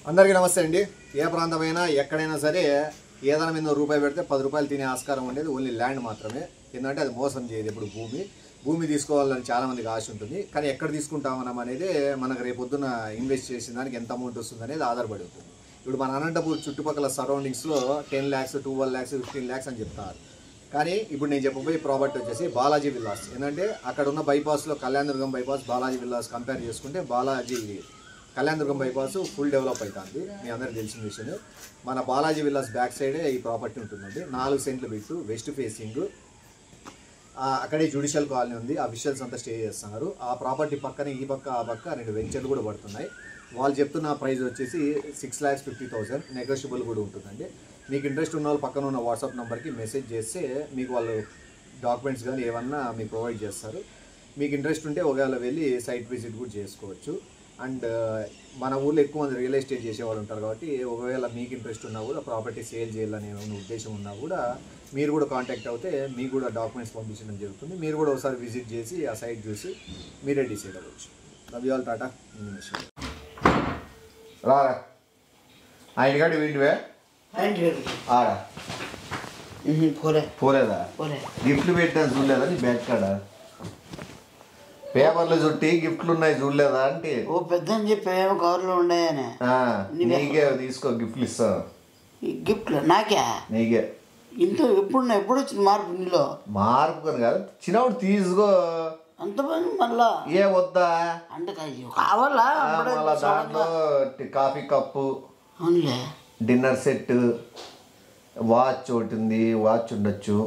అందరికీ నమస్తే అండి. ఏ ప్రాంతమైనా ఎక్కడైనా సరే ఏదైనా మీద రూపాయి పెడితే 10 రూపాయలు తినే ఆస్కారం ఉండేది ఓన్లీ ల్యాండ్ మాత్రమే. ఎందుకంటే అది మోసం చేయదు. ఇప్పుడు భూమి తీసుకోవాలని చాలామందికి ఆశ ఉంటుంది. కానీ ఎక్కడ తీసుకుంటామనం అనేది మనకు రేపొద్దున ఇన్వెస్ట్ చేసిన దానికి ఎంత అమౌంట్ వస్తుంది అనేది ఆధారపడి ఉంటుంది. ఇప్పుడు మన అనంతపూర్ చుట్టుపక్కల సరౌండింగ్స్లో 10 lakhs, 12 lakhs, 15 lakhs అని చెప్తున్నారు. కానీ ఇప్పుడు నేను చెప్పబోయే ప్రాపర్టీ వచ్చేసి బాలాజీ విల్లాస్. ఎందుకంటే అక్కడ ఉన్న బైపాస్లో Kalyanadurgam bypass Balaji villas compare చేసుకుంటే కళ్యాణదుర్గం బైపాస్ ఫుల్ డెవలప్ అవుతుంది. మీ అందరికీ తెలిసిన విషయమే. మన బాలాజీ విల్లాస్ బ్యాక్ సైడే ఈ ప్రాపర్టీ ఉంటుందండి. 4 సెంట్లు బిట్టు, వెస్ట్ ఫేసింగ్. అక్కడే జ్యుడిషియల్ కాలనీ ఉంది. ఆ విషయాల్స్ అంతా స్టే చేస్తున్నారు. ఆ ప్రాపర్టీ పక్కన ఈ పక్క ఆ పక్క 2 వెంచర్లు కూడా పడుతున్నాయి. వాళ్ళు చెప్తున్న ప్రైస్ వచ్చేసి 6,50,000. నెగోషియబుల్ కూడా ఉంటుందండి. మీకు ఇంట్రెస్ట్ ఉన్న వాళ్ళు పక్కన ఉన్న వాట్సాప్ నెంబర్కి మెసేజ్ చేస్తే మీకు వాళ్ళు డాక్యుమెంట్స్ కానీ ఏమన్నా మీకు ప్రొవైడ్ చేస్తారు. మీకు ఇంట్రెస్ట్ ఉంటే ఒకవేళ వెళ్ళి సైట్ విజిట్ కూడా చేసుకోవచ్చు. అండ్ మన ఊళ్ళో ఎక్కువ మంది రియల్ ఎస్టేట్ చేసేవాళ్ళు ఉంటారు కాబట్టి ఒకవేళ మీకు ఇంట్రెస్ట్ ఉన్నా కూడా ప్రాపర్టీ సేల్ చేయాలనే ఉద్దేశం ఉన్నా కూడా మీరు కూడా కాంటాక్ట్ అవుతే మీకు కూడా డాక్యుమెంట్స్ పంపించడం జరుగుతుంది. మీరు కూడా ఒకసారి విజిట్ చేసి ఆ సైట్ చూసి మీరే డిసైడ్ అవ్వచ్చు. లవ్ టాటా. రారా ఆయన కాడి వీటివే ఆడా పోలేదా? గిఫ్ట్లు పెట్టాను చూడలేదా? నీ బ్యాగ్ కాడ పేపర్లు చుట్టి గిఫ్ట్లు ఉన్నాయి చూడలేదా అంటే ఓ పెద్ద అని చెప్పి ఏమో కవర్లో ఉన్నాయని నీకే తీసుకో గిఫ్ట్లు ఇస్తాను. గిఫ్ట్లు నాకే? నీకే. ఇంత ఎప్పుడు వచ్చింది మార్పు? నీలో మార్పు అని కాదు, చిన్నప్పుడు తీసుకో. అంత పని మళ్ళా ఏ వద్దా అంటే కావాలా? మళ్ళా దాంట్లో coffee cup, dinner set, watch ఒకటి ఉంది. వాచ్ ఉండొచ్చు.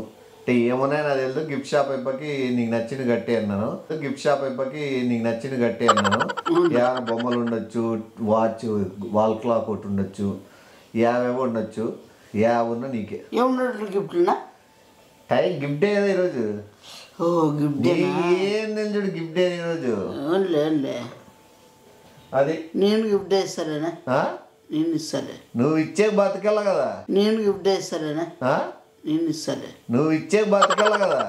ఏమన్నా నాకు తెలుసు. గిఫ్ట్ షాప్ అయిపోయి నీకు నచ్చిన గట్టి అన్నాను. ఏమైనా బొమ్మలు ఉండొచ్చు, వాచ్, వాల్ క్లాక్ ఒకటి ఉండొచ్చు, యావేవో ఉండొచ్చు. యావున్నా నీకే ఏమున్నట్లు గిఫ్ట్నా? గిఫ్ట్ డే కదా ఈరోజు. ఏం తెలుసు గిఫ్ట్ డే ఈరోజు. అది నేను గిఫ్ట్ ఇస్తాలేనా? నేను ఇస్తాలే. నువ్వు ఇచ్చే బతికెళ్ళ కదా. నేను గిఫ్ట్ ఇస్తాలేనా? నేను ఇస్తాలే. నువ్వు ఇచ్చే బతికెళ్ళ కదా.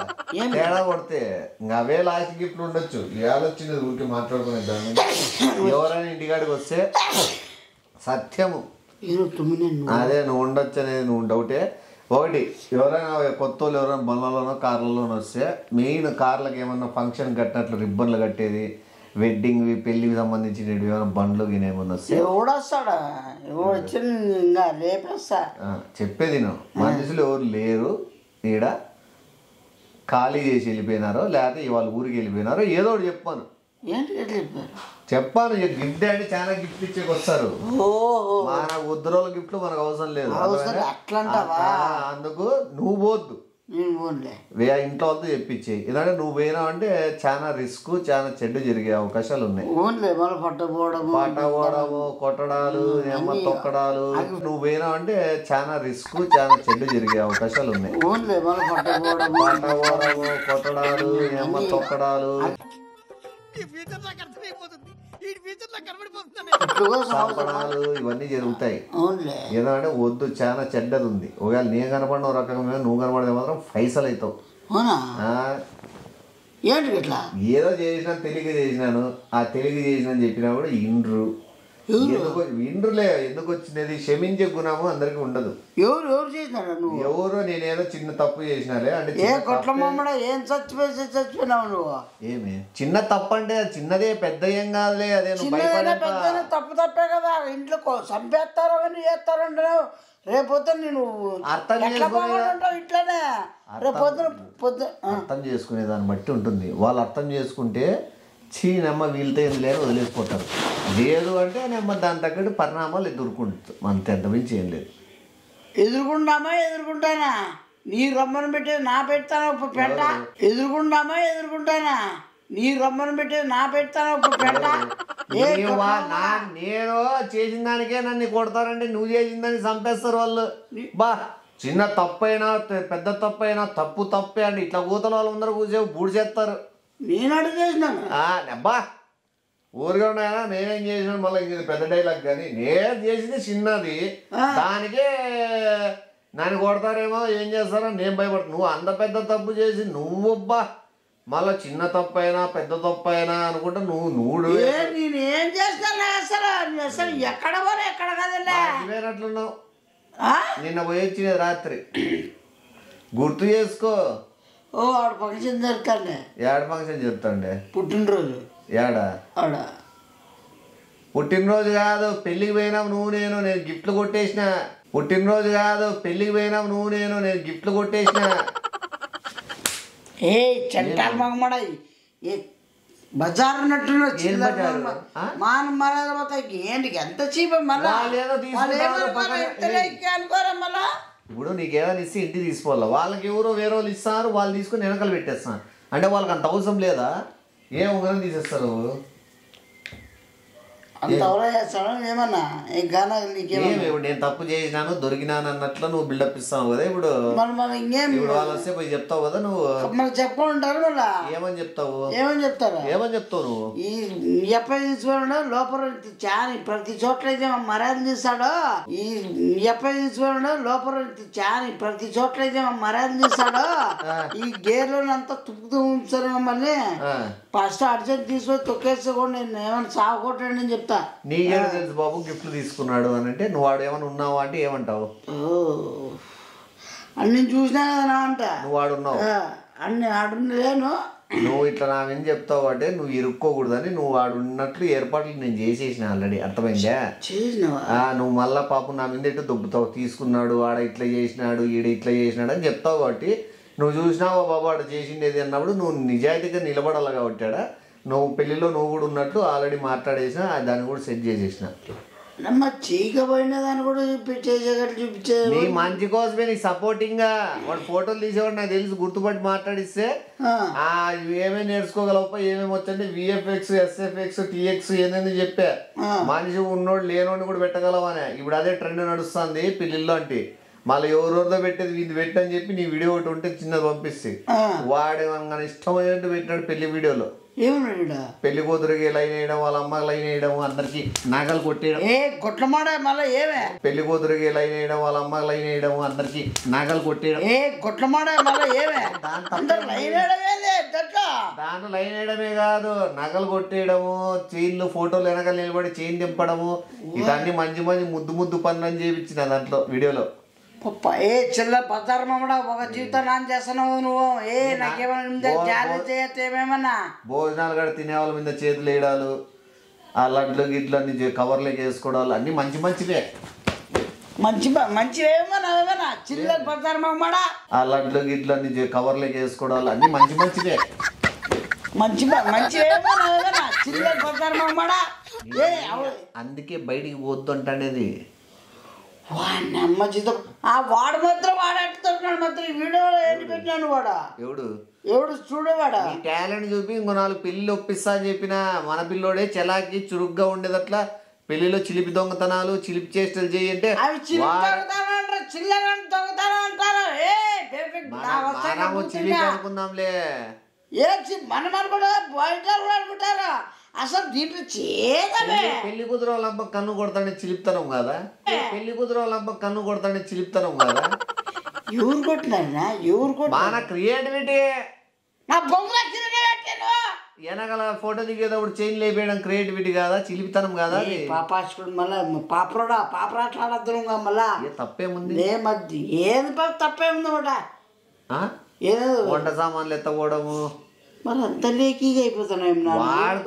తేడా కొడితే ఇంకా అవే లాస్ట్ గిఫ్ట్లు ఉండొచ్చు. ఇవాళ వచ్చింది ఊరికి మాట్లాడుకునే దాన్ని. ఎవరైనా ఇంటికాడికి వస్తే సత్యము అదే నువ్వు ఉండొచ్చు అనేది నువ్వు డౌటే. ఒకటి, ఎవరైనా కొత్త వాళ్ళు ఎవరైనా బండ్లలోనో కార్లలోనో వస్తే మెయిన్ కార్లకు ఏమన్నా ఫంక్షన్ కట్టినట్లు రిబ్బన్లు కట్టేది, వెడ్డింగ్ పెళ్లికి సంబంధించిన ఏమైనా బండ్లు ఏమన్నా వస్తే ఎవడొస్తాడా? ఇంకా రేపేస్తా చెప్పేది నువ్వు. మనుషులు ఎవరు లేరు ఈడ. ఖాళీ చేసి వెళ్ళిపోయినారో లేకపోతే ఇవాళ ఊరికి వెళ్ళిపోయినారో ఏదో ఒకటి చెప్పాను. చెప్పాను. గిఫ్ట్ అంటే చాలా గిఫ్ట్ ఇచ్చేకి వస్తారు. మన ఉద్రోల గిఫ్ట్లు మనకు అవసరం లేదు. అందుకు నువ్వు పోద్దు, ఇంట్లో వాళ్ళతో చెప్పించేయి. ఎందుకంటే నువ్వు పోయినావు అంటే చాలా రిస్క్, చాలా చెడ్డు జరిగే అవకాశాలు ఉన్నాయి. పట్టపోవడము, కొట్టడాలు, తొక్కడాలు. నువ్వు పోయినావు అంటే చాలా రిస్క్, చాలా చెడ్డు జరిగే అవకాశాలు ఉన్నాయి. పట్టపోవడము, కొట్టడాలు, తొక్కడాలు, సంపడాలు ఇవన్నీ జరుగుతాయి. ఎందుకంటే వద్దు, చాలా చెడ్డది ఉంది. ఒకవేళ నేను కనపడిన రకంగా నువ్వు కనపడితే మాత్రం ఫైసల్ అవుతావు. ఏదో చేసినా తెలియక చేసినాను, ఆ తెలియక చేసిన చెప్పినా కూడా ఇండ్రులే. ఎందుకు వచ్చినది క్షమించే గుణము అందరికి ఉండదు. ఎవరు నేనేదో చిన్న తప్పు చేసినాలే అంటే ఏమి చిన్న తప్పు అంటే చిన్నదే, పెద్ద ఏం కాదులే. అదే తప్పు తప్పే కదా. ఇంట్లో చంపేస్తారో కానీ చేస్తారంటే రేపొద్దు నేను అర్థం ఇట్లానే అర్థం చేసుకునే దాన్ని బట్టి ఉంటుంది. వాళ్ళు అర్థం చేసుకుంటే చీనమ్మ వీళ్ళతో ఏం లేదు వదిలేసిపోతారు. లేదు అంటే నెమ్మ దాని తగ్గట్టు పరిణామాలు ఎదుర్కొంటుంది. అంతే, అంత మించి ఏం లేదు. ఎదుర్కొంటానా? నీ రమ్మని పెట్టేది నా పెడతాను పెట్ట. ఎదుర్కొంటానా? నీ రమ్మని పెట్టేది నా పెడతాను పెట్ట. నేను చేసిన దానికే నన్ను కొడతారంటే నువ్వు చేసిన దాన్ని చంపేస్తారు వాళ్ళు. బా చిన్న తప్పైనా పెద్ద తప్పైనా తప్పే అంటే ఇట్లా కూతల వాళ్ళు అందరూ బూడి చేస్తారు. నేను అడుగు చేసినాను అబ్బా ఊరుగా ఉన్నాయా నేనేం చేసినాను. మళ్ళీ ఇది పెద్ద డైలాగ్. కానీ నేను చేసింది చిన్నది, దానికే నన్ను కొడతారేమో ఏం చేస్తారో నేను భయపడతాను. నువ్వు అంత పెద్ద తప్పు చేసి నువ్వబ్బా మళ్ళీ చిన్న తప్పైనా పెద్ద తప్పైనా అనుకుంటా నువ్వు నేనేం చేస్తాను అసలు ఎక్కడ పోలే ఎక్కడ కదలే పోయినట్లున్నావు. నిన్న పోయి వచ్చినది రాత్రి గుర్తు చేసుకో. ఆడ ఫంక్షన్ జరుగుతాండే. ఏడ ఫంక్షన్ చెప్తాండే? పుట్టినరోజు. ఏడా? ఆడ పుట్టినరోజు కాదు, పెళ్ళికి పోయినాం నువ్వు నేను గిఫ్ట్లు కొట్టేసిన. పుట్టినరోజు కాదు, పెళ్ళికి పోయినాం నువ్వు నేను గిఫ్ట్లు కొట్టేసిన. ఏ చెంటాలు మగమడ బజార్ ఏంటి ఎంత చీప మళ్ళా అనుకోరా మళ్ళా. ఇప్పుడు నీకేమైనా ఇస్తే ఇంటికి తీసుకోవాలా, వాళ్ళకి ఎవరో వేరే వాళ్ళు ఇస్తారు, వాళ్ళు తీసుకుని వెనకాల పెట్టేస్తాను. అంటే వాళ్ళకి అంత అవసరం లేదా? ఏం ఒకరిని తీసేస్తారు? అంత ఎవరో చేస్తాడు ఏమన్నా నేను తప్పు చేసినాను దొరికినాను అన్నట్లు నువ్వు బిల్డప్ ఇస్తావు కదా. ఇప్పుడు ఇప్పుడు వాళ్ళు వస్తే పోయి చెప్తావు కదా నువ్వు. మరి చెప్పుకుంటారు మళ్ళా. ఏమని చెప్తావు? ఏమని చెప్తావు నువ్వు? ఈ ఎప్పటి తీసుకోండు లోపల చాని ప్రతి చోట్ల అయితే మర్యాద తీస్తాడు. ఈ ఎప్పటి తీసుకోండు లోపల చాని ప్రతి చోట్ల అయితే మర్యాద తీస్తాడు. ఈ గేర్లో అంతా తుప్పుతూ ఉంచుతారు మమ్మల్ని. ఫస్ట్ అర్జెంట్ తీసుకొని తొక్కేసుకోండి, నేను ఏమైనా సాగుకోటండి అని చెప్తా. నీకేమో తెలుసు బాబు గిఫ్ట్లు తీసుకున్నాడు అని అంటే నువ్వు వాడు ఏమైనా ఉన్నావు అంటే ఏమంటావు? అన్ని చూసినా కదా అంట. నువ్వు వాడున్నావు అన్ని ఆడులేను. నువ్వు ఇట్లా నా విని చెప్తావు అంటే నువ్వు ఇరుక్కోకూడదని నువ్వు వాడు ఉన్నట్లు ఏర్పాట్లు నేను చేసేసిన ఆల్రెడీ. అర్థమైందా? నువ్వు మళ్ళా పాపం నా మీద ఇట్లా దొబ్బుతావు. తీసుకున్నాడు ఆడ ఇట్లా చేసినాడు ఈడ ఇట్లా చేసినాడు అని చెప్తావు. కాబట్టి నువ్వు చూసినావు బాబు వాడు చేసిండేది అన్నప్పుడు నువ్వు నిజాయితీగా నిలబడాలి. కాబట్టి నువ్వు పెళ్లిలో నువ్వు కూడా ఉన్నట్లు ఆల్రెడీ మాట్లాడేసిన, దాన్ని కూడా సెట్ చేసేసిన. చీకపోయిన దాన్ని కూడా చూపించే నీ మంచి కోసమే నీకు సపోర్టింగ్ గా వాడు ఫోటోలు తీసేవాడు నాకు తెలిసి గుర్తుపట్టి మాట్లాడిస్తే ఏమేమి నేర్చుకోగలవు, ఏమేమి వచ్చంటే విఎఫ్ఎక్స్, ఎస్ఎఫ్ఎక్స్, టీఎక్స్ ఏందని చెప్పా. మనిషి ఉన్నోడు లేనోడిని కూడా పెట్టగలవనే. ఇప్పుడు అదే ట్రెండ్ నడుస్తుంది పెళ్లిలో. అంటే మళ్ళీ ఎవరెవరితో పెట్టేది వీళ్ళు పెట్టని చెప్పి నీ వీడియో ఒకటి ఉంటే చిన్నది పంపిస్తే వాడేమన్నా ఇష్టమైనట్టు పెట్టినాడు పెళ్లి వీడియోలో. పెళ్లి కూతురికి లైన్ వేయడం, వాళ్ళ అమ్మకి లైన్ వేయడం, అందరికి నగలు కొట్టేయడం. పెళ్లి కూతురికి లైన్ వేయడం, వాళ్ళ అమ్మకి లైన్ వేయడం, అందరికి నగలు కొట్టేయడం. దాంట్లో లైన్ వేయడమే కాదు, నగలు కొట్టేయడము, చైన్లు ఫోటోలు వెనకాల నిలబడి చైన్ దింపడము, ఇదన్నీ మంచి మంచి ముద్దు పనులని చేయించిన దాంట్లో వీడియోలో. చిల్లర పదార్థమడా ఒక జీవితం నాన్ చేస్తున్నావు నువ్వు. నాకేమన్నా భోజనాలు కూడా తినేవాళ్ళ మీద చేతులు వేయడాలు, ఆ లడ్లు గిడ్లన్నీ కవర్లోకి వేసుకోవడాలు అన్ని మంచివే. మంచివేమన్నా చిల్లర పదార్థమడా, ఆ లడ్లు గిడ్లన్నీ కవర్లోకి వేసుకోవడాలు అన్ని మంచివే. మంచివేమన్నా చిల్లర పదార్థమడా. అందుకే బయటికి పోద్దు అంటానేది. వాడినమ్మ జీతం వాడు మాత్రం వాడట్టుతున్నాడు మాత్రం ఈ వీడియోలో ఏంటి పెట్టినాను. వాడా ఎవడు చూడవాడా టాలెంట్ చూపి ఇంకో 4 పెళ్ళిళ్ళు ఒప్పిస్తా అని చెప్పిన మన పిల్లోడే చలాకి చురుగ్గా ఉండేదట్లా. పెళ్లిలో చిలిపి దొంగతనాలు చిలిపి చేష్టలు చేయంటే చిలిపి అనుకుందాంలే. మనం అనుకుంటా బయట అనుకుంటారా అసలు దీంట్లో చేదమే. పెళ్లి కూతురు వాళ్ళ అమ్మ కన్ను కొడతానే చిలిపితనం కదా. పెళ్లి కూతురు వాళ్ళ అమ్మ కన్ను కొడతానే చిలిపితనం కదా. ఎవరు కొట్టినారా? మన క్రియేటివిటీ. నా బొమ్మ వెనకాల ఫోటో దిగేటప్పుడు చైన్ లేపేయడం క్రియేటివిటీ కాదా, చిలిపితనం కాదా? పాపాసుకుడు మళ్ళా పాపరాట్లాడద్దు మళ్ళా తప్పేముంది? ఏది తప్పేముంది ఒకట వంట సామాన్లు ఎత్తపోవడము, మరి అంత లేకీగా అయిపోతున్నాయి.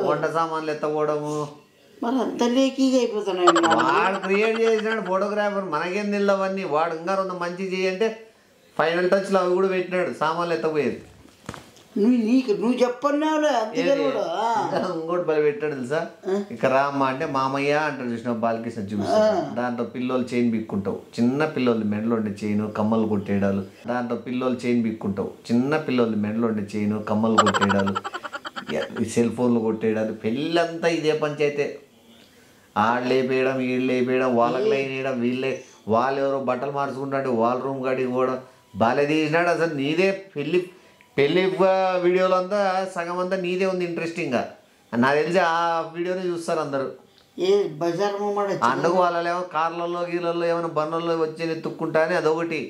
వంట సామాన్లు ఎత్తపోవడము, మరి అంత లేకీగా అయిపోతున్నాయి. వాడు క్రియేట్ చేసినాడు ఫోటోగ్రాఫర్, మనకేం నిల్లవన్నీ. వాడు ఇంకా 2 మంచి చేయంటే ఫైనల్ టచ్లో అవి కూడా పెట్టినాడు సామాన్లు ఎత్తపోయేది. నువ్వు చెప్పన్నావులే ఇంకోటి బలి పెట్టాడు తెలుసా. ఇక్కడ రామ్మ అంటే మామయ్య అంటాడు చూసిన బాలకృష్ణ చూపిస్తాడు. దాంట్లో పిల్లోలు చైన్ బిక్కుంటావు, చిన్న పిల్లోళ్ళు మెడలో ఉండే చైన్ కమ్మలు కొట్టేయడాలు. దాంట్లో పిల్లోలు చైన్ బిక్కుంటావు, చిన్న పిల్లోళ్ళు మెడలో ఉండే చైన్ కమ్మలు కొట్టేయడాలు, సెల్ ఫోన్లు కొట్టేయడాలు. పెళ్ళంతా ఇదే పంచాయితే. ఆళ్ళు లేపేయడం వీళ్ళు లేపేయడం, వాళ్ళకి లైన్ వేయడం, వాళ్ళు ఎవరో బట్టలు మార్చుకుంటాడు వాళ్ళ రూమ్ కాడికి పోవడం. బాలే తీసినాడు అసలు. నీదే పెళ్ళి వీడియోలో అంతా సగం అంతా నీదే ఉంది ఇంట్రెస్టింగ్గా. నాకు తెలిసి ఆ వీడియోనే చూస్తారు అందరూ. అందుకు వాళ్ళేమో కార్లలో గీళ్ళల్లో ఏమైనా బండ్లలో వచ్చి ఎత్తుక్కుంటా అని అదొకటి.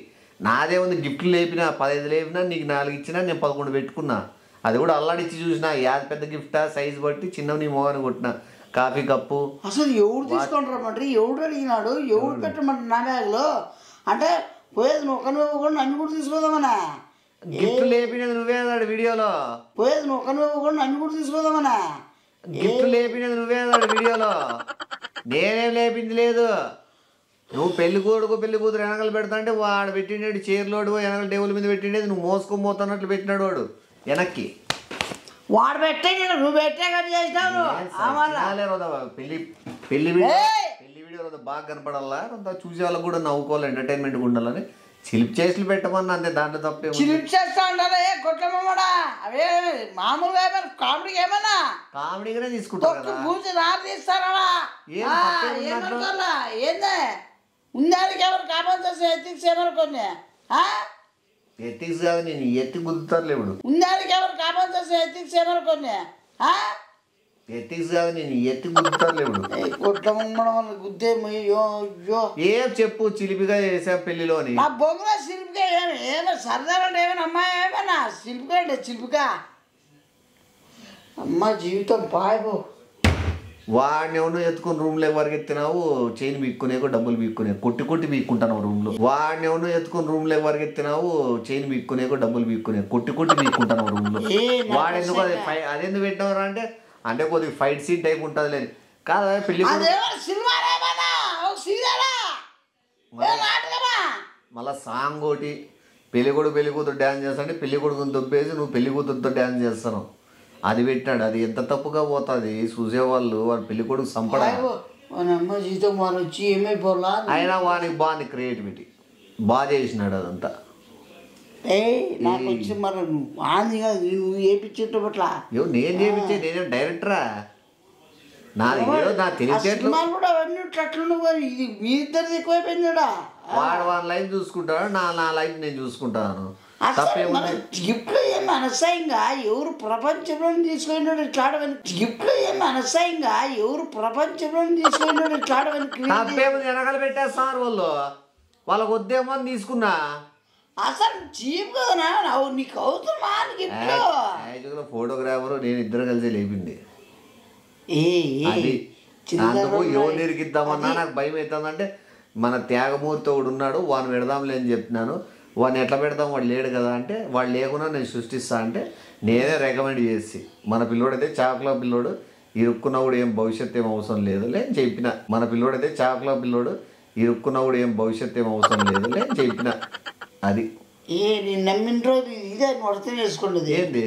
నాదే ఉంది గిఫ్ట్లు లేపినా 15 లేపినా నీకు 4 ఇచ్చినా నేను 11 పెట్టుకున్నా. అది కూడా అల్లాడిచ్చి చూసిన యాది పెద్ద గిఫ్టా సైజ్ బట్టి చిన్నవి నీ మోగాని కొట్టిన కాఫీ కప్పు. అసలు ఎవడు తీసుకొని రమ్మంటారు, ఎవడు అడిగినాడు, ఎవడు పెట్టమంటారు నా బ్యాగ్లో అంటే పోయేది నువ్వు కూడా నన్ను కూడా తీసుకోదామనా? గిఫ్ట్ లేపినది నువ్వేదాడు వీడియోలో, పోయేది నువ్వు కూడా నన్ను కూడా తీసుకోదామనా? గిఫ్ట్ లేపినది నువ్వేదాడు వీడియోలో, నేనేం లేపింది లేదు. నువ్వు పెళ్లి కొడుకు పెళ్లి కూతురు వెనకలు పెడతా అంటే వాడు పెట్టిండేది చీరలోడు వెనకలు టేబుల్ మీద పెట్టిండేది నువ్వు మోసుకొని పోతున్నట్లు పెట్టినాడు వాడు వెనక్కి. వాడు పెట్టే నువ్వు పెట్టే కానీ చేసినావు. పెళ్లి పెళ్లి వీడియో బాగా కనపడాలా చూసే వాళ్ళకి కూడా నవ్వుకోవాలి, ఎంటర్టైన్మెంట్గా ఉండాలని చిలిప్ చేసి పెట్టమన్నా అంతే, దాంట్లో తప్పే. చిలిప్ చేస్తా ఉండాలి కొట్టమడా అవే మామూలుగా ఏమైనా కామెడీకి ఏమన్నా కామెడీగానే తీసుకుంటారు కదా, పూజ దారి తీస్తారా ఏందే ఉందానికి ఎవరు కామెంట్ చేసి ఎథిక్స్ ఏమన్నా కొన్ని ఎథిక్స్ కాదు నేను ఎత్తి గుద్దుతారు లేవుడు. ఉందానికి ఎవరు కామెంట్ చేసి ఎథిక్స్ ఏమన్నా కొన్ని ఎథిక్స్ కాదు నేను ఎత్తి గుద్దుతారు లేవుడు. కొట్టమడం గుద్దే ఏం చెప్పు చిలిపిగా చేసా పెళ్లిలోని నా బొమ్మలో శిల్పిగా ఏమైనా సరదాగా ఏమైనా అమ్మాయి ఏమైనా శిల్పిగా అంటే శిల్పిగా అమ్మ జీవితం బాయబో. వాడిని ఎవరినో ఎత్తుకొని రూమ్లో ఎవరికి ఎత్తినావు చైన్ బీక్కునేకో డబ్బులు బీక్కునే కొట్టి కొట్టి బీక్కుంటాను రూమ్లో. వాడిని ఎవరినో ఎత్తుకొని రూమ్లో ఎవరికి ఎత్తినావు చైన్ బీక్కునేకో డబ్బులు బీక్కునే కొట్టి కొట్టి బీక్కుంటాను రూమ్లో. వాడెందుకు అదెందుకు పెట్టినవరా అంటే అంటే కొద్దిగా ఫైట్ సీన్ టైప్ ఉంటుంది లేదు కాదా పెళ్లి మళ్ళీ సాంగ్ ఒకటి పెళ్లి కూతురు డ్యాన్స్ చేస్తాంటే పెళ్లి కొడుకుని దొబ్బేసి నువ్వు పెళ్లి కూతురుతో డ్యాన్స్ చేస్తాను అది పెట్టాడు. అది ఎంత తప్పుగా పోతుంది చూసేవాళ్ళు వాడు పెళ్లి కొడుకు సంపడ జీతం వారు వచ్చి ఏమైపోలా అయినా వానికి బాగుంది క్రియేటివిటీ బాగా చేసినాడు అదంతా. నాకు వచ్చి మరి ఆందిగా నువ్వు ఏపించేట పట్ల నేను చేపించే నేనే డైరెక్టరా నాది ఏదో నా తెలిసేట్లు కూడా అవన్నీ అట్లా ఇది మీ ఇద్దరిది ఎక్కువైపోయిందా. వాడు వాడి లైఫ్ చూసుకుంటాడు నా లైఫ్ నేను చూసుకుంటాను. గిఫ్ట్లు ఏమి అనసాయంగా ఎవరు ప్రపంచంలో తీసుకున్నాడు ఇట్లాడవని గిఫ్ట్లు ఏమి అనసాయంగా ఎవరు ప్రపంచంలో తీసుకున్నాడు ఇట్లాడవని తప్పేముంది వెనకాల పెట్టేస్తారు వాళ్ళు వాళ్ళకి వద్దేమో అని తీసుకున్నా. అసలు చీప్ కదా నీకు అవుతున్నా యాక్చువల్గా ఫోటోగ్రాఫరు నేను ఇద్దరు కలిసి లేపింది అందుకు ఎవరు నిరికిద్దామన్నా నాకు భయం అవుతుందంటే మన త్యాగమూర్తి ఒకడు ఉన్నాడు వాడిని పెడదాంలే అని చెప్పినాను. వాడిని ఎట్లా పెడదాం వాడు లేడు కదా అంటే వాడు లేకుండా నేను సృష్టిస్తా అంటే నేనే రికమెండ్ చేసి మన పిల్లోడైతే చాకులా పిల్లోడు ఇరుక్కున్న కూడా ఏం భవిష్యత్తు ఏం అవసరం లేదు లేని చెప్పిన. మన పిల్లోడైతే చాకులా పిల్లోడు ఇరుక్కున్న కూడా ఏం భవిష్యత్తు ఏం అవసరం లేదు లేని చెప్పిన. అది నేను నమ్మిన రోజు ఇదే అర్థం చేసుకున్నది. ఏంది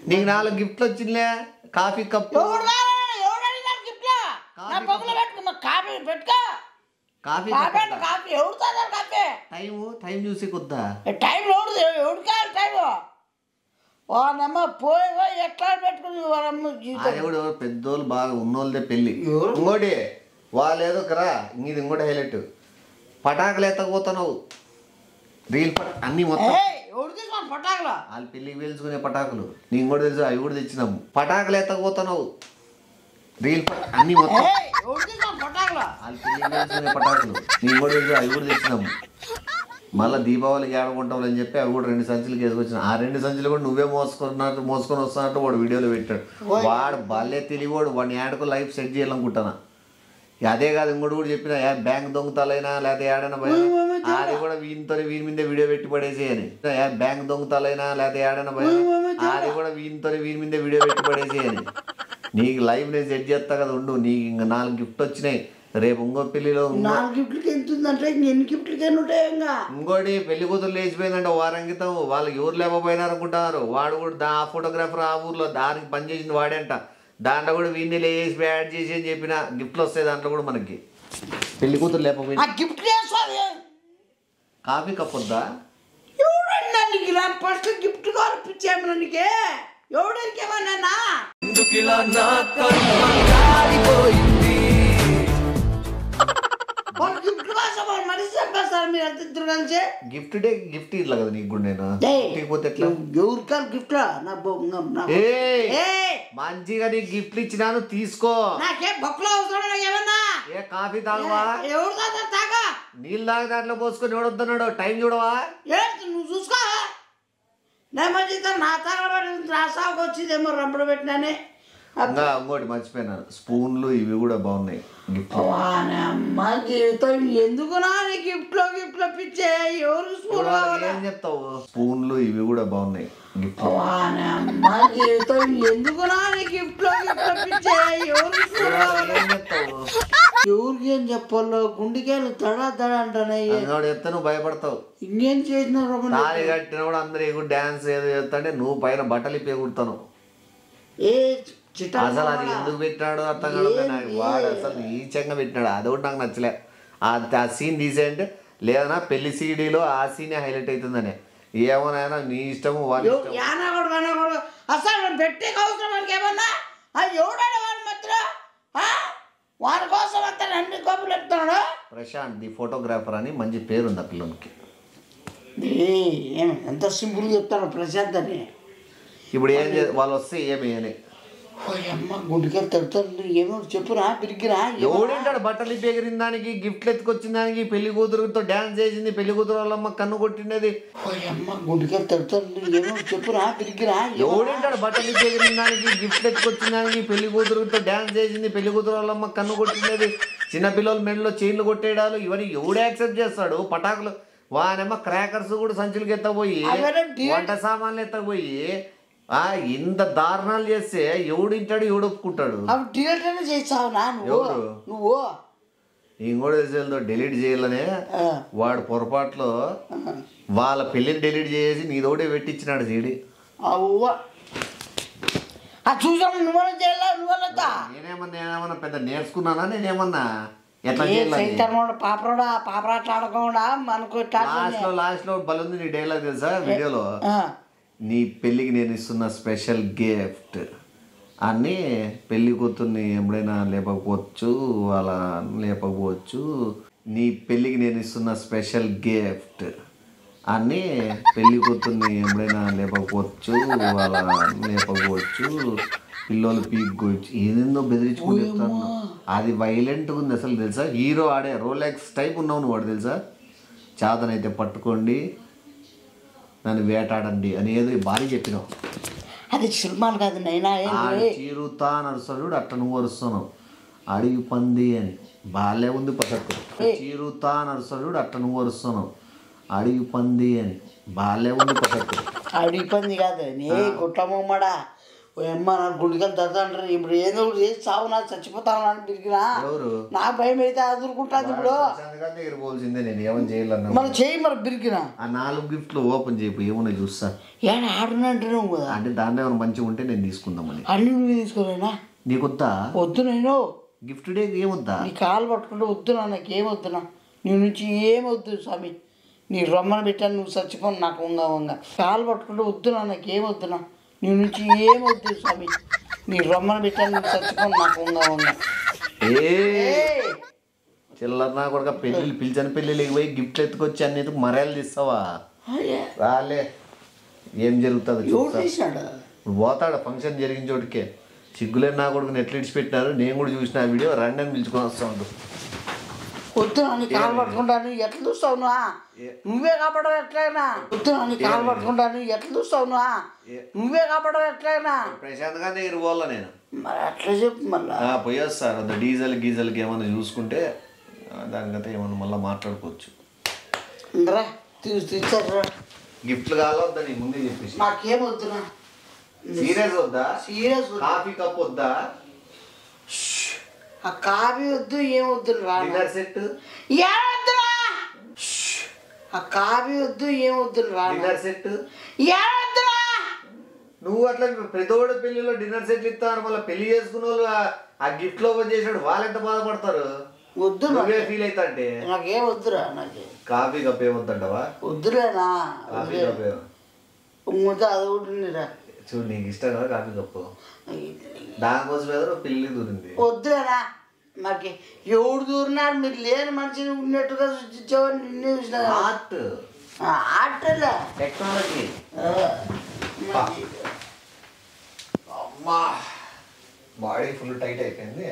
నీకు 4 గిఫ్ట్లు వచ్చిందిలే కాఫీ కప్పు టైం చూసి కొద్దా టైం ఎట్లా పెట్టుకుని పెద్దోళ్ళు బాగా ఉన్నోళ్ళదే పెళ్ళి. ఇంకోటి వాళ్ళు ఏదో కరా ఇది ఇంకోటి హైలైట్ పటాకులు ఎత్తకపోతున్నావు రీల్ అన్ని మొత్తం వాళ్ళు పెళ్ళికి పేల్చుకునే పటాకులు నీకు కూడా తెలుసు అవి కూడా తెచ్చినాము. పటాకులు ఎత్తకపోతున్నావు రీల్ అన్ని మొత్తం వాళ్ళు పెళ్ళికి పేల్చుకునే పటాకులు నీకు కూడా తెలుసు అవి కూడా తెచ్చినాము. మళ్ళీ దీపావళికి ఏడకుంటావు అని చెప్పి అవి కూడా 2 సంచులు వేసుకొచ్చిన. ఆ 2 సంచులు కూడా నువ్వే మోసుకొని వస్తున్నట్టు వాడు వీడియోలో పెట్టాడు. వాడు భలే తెలియవాడు వాడిని ఏడకు లైఫ్ సెట్ చేయాలనుకుంటున్నా. అదే కాదు ఇంకోటి కూడా చెప్పిన బ్యాంక్ దొంగతాలైనా లేకపోతే ఏడైనా భయం అది కూడా వీని మీదే వీడియో పెట్టి పడేసేయని. బ్యాంక్ దొంగతాలైనా లేకపోతే ఏడైనా భయం అది కూడా వీని మీదే వీడియో పెట్టి పడేసేయని. నీకు లైఫ్ నేను సెట్ చేస్తా కదా ఉండు. నీకు ఇంకా 4 గిఫ్ట్ వచ్చినాయి రేపు ఇంకో పెళ్లిలో ఇంకోటి పెళ్లి కూతురు లేచిపోయిందంటే వారం క్రితం వాళ్ళకి ఎవరు లేకపోయినారనుకుంటున్నారు. వాడు కూడా ఆ ఫోటోగ్రాఫర్ ఆ ఊర్లో దానికి పనిచేసింది వాడేంట. దాంట్లో కూడా వీడిని లేచి యాడ్ చేసి అని చెప్పిన గిఫ్ట్లు వస్తాయి దాంట్లో కూడా మనకి. పెళ్లి కూతురు లేకపోయినా కాఫీ కప్ వద్దా ఫస్ట్ గిఫ్ట్ కనిపించేమనికి ఎవడేమన్నా గిఫ్ట్ డే గిఫ్ట్ ఇట్లా కదా నీకు కూడా నేను పోతే ఎట్లా ఎవరికారు గిఫ్ట్ మంచిగా నీకు గిఫ్ట్లు ఇచ్చినాను తీసుకో. నాకే బొక్కలో అవసరం ఏమన్నా ఏ కాఫీ తాగవా ఎవరు తాగా నీళ్ళు తాగి దాంట్లో పోసుకొని ఎవడొద్దన్నాడు టైం చూడవా నువ్వు చూసుకో నేను మంచిగా నా తగలబడి నా సాగుకు వచ్చిందేమో రంపడు పెట్టినానే. ఇంకా ఇంకోటి మర్చిపోయినాను, స్పూన్లు ఇవి కూడా బాగున్నాయి గిఫ్ట్. అమ్మ జీవితం ఎందుకునా గిఫ్ట్లో పిచ్చే ఎవరు స్పూన్ ఏం చెప్తావు, స్పూన్లు ఇవి కూడా బాగున్నాయి గిఫ్ట్. అమ్మ జీవితం ఎందుకునా గిఫ్ట్లో పిచ్చే ఎవరు స్పూన్ ఏం చెప్తావు, ఎవరికి ఏం చెప్పాలో గుండెకాయలు తడా అంటానే. ఎత్త నువ్వు భయపడతావు. ఇంకేం చేసినారు తాళి కట్టినప్పుడు అందరూ ఎగురు డ్యాన్స్ ఏదో చేస్తాంటే నువ్వు పైన బట్టలు ఇప్పి ఎగురుతాను. ఏ అసలు అది ఎందుకు పెట్టినాడు అర్థం కాదు నాకు. వాడు అసలు నీచంగా పెట్టినాడు, అదొకటి నాకు నచ్చలే. ఆ సీన్ తీసేయంటే లేదన్నా పెళ్లి సీడీలో ఆ సీనే హైలైట్ అవుతుందని. ఏమోనైనా నీ ఇష్టము వాడి అసలు పెట్టే అవసరం మనకి ఏమన్నా ఎవడాడు వాడి మధ్యలో వాడి కోసం అంతా అన్ని గొప్పలు చెప్తున్నాడు. ప్రశాంత్ ది ఫోటోగ్రాఫర్ అని మంచి పేరు ఉంది ఆ పిల్లలకి. ఏమి ఎంత సింపుల్గా చెప్తాను ప్రశాంత్ అని. ఇప్పుడు ఏం వాళ్ళు వస్తే ఏమి అని అమ్మ గుండెకాయలు తడుతుంది. ఏమో చెప్పురా పిరిగిరా. ఎవడింటాడు బట్టలు ఇప్పి ఎగిరిన దానికి, గిఫ్ట్లు ఎత్తుకొచ్చిన దానికి, పెళ్లి కూతురుతో డాన్స్ చేసింది, పెళ్లి కూతురు వాళ్ళమ్మ కన్ను కొట్టినది. అమ్మ గుండెకాయలు తడుతుంది. ఏమో చెప్పురా పిరిగిరా. ఎవడింటాడు బట్టలు ఇప్పి ఎగిరిన దానికి, గిఫ్ట్లు ఎత్తుకొచ్చిన దానికి, పెళ్లి కూతురుతో డాన్స్ చేసింది, పెళ్లి కూతురు వాళ్ళమ్మ కన్ను కొట్టినది, చిన్నపిల్లల మెడలో చైన్లు కొట్టేయడాలు ఇవన్నీ ఎవడు యాక్సెప్ట్ చేస్తాడు? పటాకులు వానేమో క్రాకర్స్ కూడా సంచులకి ఎత్తపోయి, వంట సామాన్లు ఎత్తపోయి ఇంత దారుణాలు చేస్తే ఎవడింటాడు, ఎవడు ఒప్పుకుంటాడు? నువ్వు ఇంకోటి తెలిసేదో డిలీట్ చేయాలనే వాడు పొరపాట్లో వాళ్ళ పెళ్ళిని డిలీట్ చేసి నీదోడే పెట్టించినాడు సీడీ. నేనేమన్నా పెద్ద నేర్చుకున్నానా? నేనేమన్నా ఎట్లా లాస్ట్ లో బలుంది నీ డైలాగ్ తెలుసా వీడియోలో? నీ పెళ్ళికి నేను ఇస్తున్న స్పెషల్ గిఫ్ట్ అని, పెళ్లి కూతుర్ని ఎప్పుడైనా లేపకపోవచ్చు, అలా లేపకపోవచ్చు. నీ పెళ్ళికి నేను ఇస్తున్న స్పెషల్ గిఫ్ట్ అని, పెళ్లి కూతుర్ని ఎప్పుడైనా లేపకపోవచ్చు, అలా లేపకపోవచ్చు, పిల్లలు పీక్కోవచ్చు, ఏదేందో బెదిరించుకుని చెప్తాను. అది వైలెంట్గా ఉంది అసలు తెలుసా. హీరో ఆడే రోలెక్స్ టైప్ ఉన్నావు నువ్వు వాడు తెలుసా. చాదనైతే పట్టుకోండి, నన్ను వేటాడండి అని ఏదో భారీ చెప్పినావు. అది సినిమాలు కాదు నైనా. చీరుతా నరుస్తాడు అట్ట నువ్వు వరుస్తున్నావు. అడిగి పంది అని బాలే ఉంది పసక్కు. చీరుతా నరుస్తాడు అట్ట నువ్వు వరుస్తున్నావు. అడిగి పంది అని బాలే ఉంది పసక్కు. అడిగి పంది కాదు నీ గుట్టమ్మడా. అమ్మ నా గుండెకాయలు తగ్గుతాంటారు. ఇప్పుడు ఏదో ఒకటి చేసి చావు, నాకు చచ్చిపోతాను అని తిరిగినా నాకు భయం అయితే అదురుకుంటాను. ఇప్పుడు ఎగిరిపోవాల్సిందే, నేను ఏమని చేయాలన్నా మనం చేయి మరి బిరికినా. ఆ 4 గిఫ్ట్లు ఓపెన్ చేయకు, ఏమన్నా చూస్తా. ఏడా ఆడునంటే నువ్వు కదా అంటే దాంట్లో ఏమైనా మంచిగా ఉంటే నేను తీసుకుందామని. అన్ని నువ్వు తీసుకోలేనా? నీకొద్దా? వద్దు నేను గిఫ్ట్ డే ఏమొద్దా? నీ కాలు పట్టుకుంటే వద్దునా, నాకేమొద్దునా, నీ నుంచి ఏమొద్దు స్వామి. నీ రొమ్మను పెట్టాను, నువ్వు చచ్చిపోను నాకు వంగ కాలు పట్టుకుంటే వద్దునా, నాకేమొద్దునా, నీ నుంచి ఏమొద్దు స్వామి. నీ రొమ్మను పెట్టాను, నువ్వు చచ్చిపోను నాకు వంగ చిల్లర కూడా పెళ్ళిళ్ళు పిలిచిన పెళ్ళిళ్ళకి పోయి గిఫ్ట్లు ఎత్తుకొచ్చి అన్నిటికి మర్యాదలు తీస్తావా? రాలే ఏం జరుగుతుంది చూసాడు. ఇప్పుడు పోతాడు ఫంక్షన్ జరిగిన చోటుకే. సిగ్గులేని నా కొడుకుని ఎట్లా ఇడిచిపెట్టినారు, నేను కూడా చూసిన ఆ వీడియో. రండి అని పిలుచుకొని వస్తా ఉండు. వద్దు అని కాలు పట్టుకుంటాను, ఎట్లా చూస్తావు నువ్వే కాపాడవు ఎట్లయినా. వద్దు అని కాలు పట్టుకుంటాను, ఎట్లా చూస్తావు నువ్వే కాపాడవు ఎట్లయినా. ప్రశాంతంగా దగ్గర పోవాలా నేను? మరి అట్లా చెప్పు మళ్ళా. పోయేస్తారు అంత డీజిల్ గీజల్కి ఏమన్నా చూసుకుంటే దానికంతా ఏమన్నా మళ్ళీ మాట్లాడుకోవచ్చు. అందరా తీసారా గిఫ్ట్లు కావాలొద్దా? నీ ముందే చెప్పేసి. నాకేమొద్దునా? సీరియస్ వద్దా? సీరియస్. కాఫీ కప్ వద్దా? ఆ కాఫీ వద్దు, ఏమొద్దు. డిన్నర్ సెట్ ఏమొద్దురా. ఆ కాఫీ వద్దు, ఏమొద్దు. డిన్నర్ సెట్ ఏమొద్దురా. నువ్వు అట్లా ప్రతివాడు పెళ్లిలో డిన్నర్ సెట్లు ఇస్తారు, మళ్ళీ పెళ్లి చేసుకున్న వాళ్ళు ఆ గిఫ్ట్ లో చేసాడు, వాళ్ళు ఎంత బాధపడతారు. వద్దు నువ్వే ఫీల్ అవుతా అంటే. నాకేం వద్దురా. నాకు కాఫీ కప్ ఏమొద్దంటావా? వద్దులేనా. కాఫీ కప్ అది ఉంటుందిరా. చూడు నీకు ఇష్టం కదా కాఫీ కప్పు, దానికోసం ఏదో పెళ్లి దూరింది. వద్దులేనా. నాకు ఎవడు దూరినాడు, మీరు లేని మనిషిని ఉన్నట్టుగా చూసేవాడు. నిన్నే చూసిన. ఆర్ట్ ఆర్ట్లే టెక్నాలజీ. అమ్మా బాడీ ఫుల్ టైట్ అయిపోయింది.